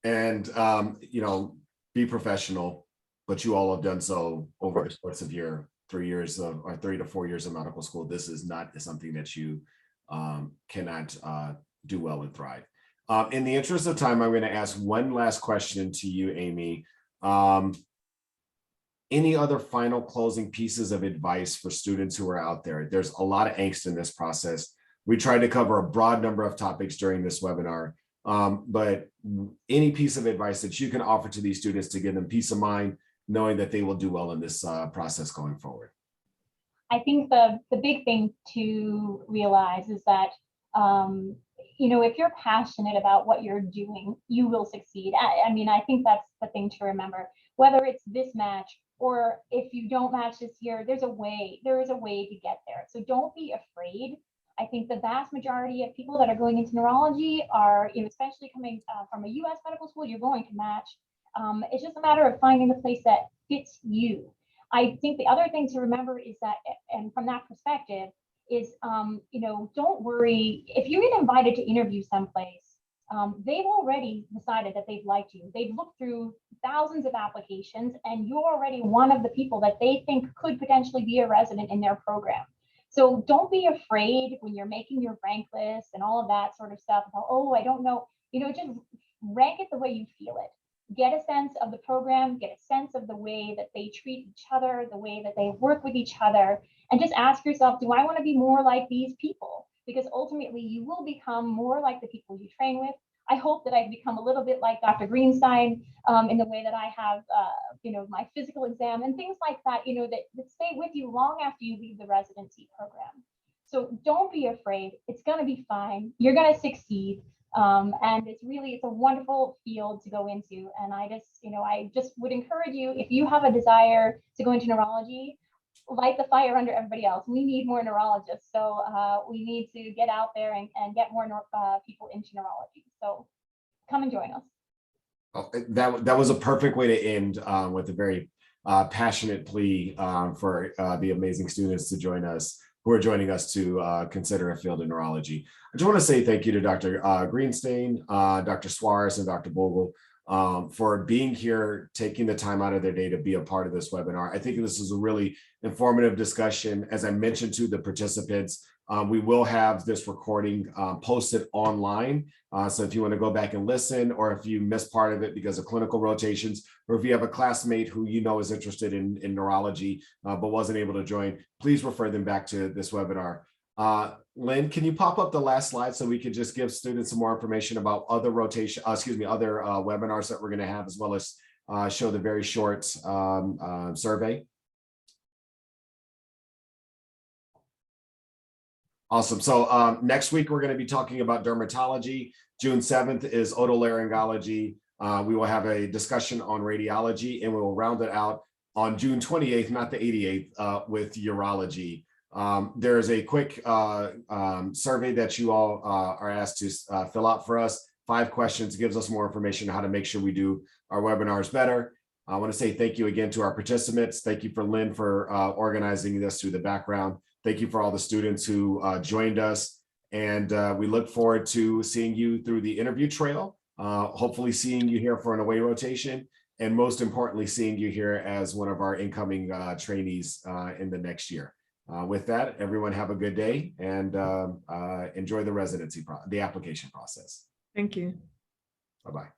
And be professional. but you all have done so over the course of your 3 years of, or 3 to 4 years of medical school. This is not something that you cannot do well and thrive. In the interest of time, I'm going to ask one last question to you, Amy. Any other final closing pieces of advice for students who are out there? There's a lot of angst in this process. We tried to cover a broad number of topics during this webinar, but any piece of advice that you can offer to these students to give them peace of mind, knowing that they will do well in this process going forward? I think the big thing to realize is that, you know, if you're passionate about what you're doing, you will succeed. I mean, I think that's the thing to remember, whether it's this match or if you don't match this year, there is a way to get there. So don't be afraid. I think the vast majority of people that are going into neurology are, you know, especially coming from a US medical school, you're going to match. It's just a matter of finding the place that fits you. I think the other thing to remember is that, and from that perspective, is, you know, don't worry. If you get invited to interview someplace, they've already decided that they've liked you. They've looked through thousands of applications, and you're already one of the people that they think could potentially be a resident in their program. So don't be afraid when you're making your rank list and all of that sort of stuff about, oh, I don't know, you know, just rank it the way you feel it. Get a sense of the program, get a sense of the way that they treat each other, the way that they work with each other, and just ask yourself, do I want to be more like these people? Because ultimately you will become more like the people you train with. I hope that I've become a little bit like Dr. Greenstein in the way that I have, you know, my physical exam and things like that, you know, that stay with you long after you leave the residency program. So don't be afraid. It's going to be fine. You're going to succeed. And it's a wonderful field to go into. And I just would encourage you, if you have a desire to go into neurology, light the fire under everybody else. We need more neurologists. So we need to get out there and get more people into neurology. So come and join us. Oh, that was a perfect way to end with a very passionate plea for the amazing students to join us, who are joining us to consider a field in neurology. I just want to say thank you to Dr. Greenstein, Dr. Suarez, and Dr. Bogle for being here, taking the time out of their day to be a part of this webinar. I think this is a really informative discussion. As I mentioned to the participants, we will have this recording posted online. So if you want to go back and listen, or if you missed part of it because of clinical rotations, or if you have a classmate who you know is interested in neurology but wasn't able to join, please refer them back to this webinar. Lynn, can you pop up the last slide so we can just give students some more information about other other webinars that we're going to have, as well as show the very short survey? Awesome. So next week, we're going to be talking about dermatology. June 7th is otolaryngology. We will have a discussion on radiology, and we will round it out on June 28th, not the 88th, with urology. There is a quick survey that you all are asked to fill out for us. 5 questions, gives us more information on how to make sure we do our webinars better. I want to say thank you again to our participants. Thank you for Lynn for organizing this through the background. Thank you for all the students who joined us. And we look forward to seeing you through the interview trail, hopefully seeing you here for an away rotation, and most importantly, seeing you here as one of our incoming trainees in the next year. With that, everyone have a good day and enjoy the residency, the application process. Thank you. Bye-bye.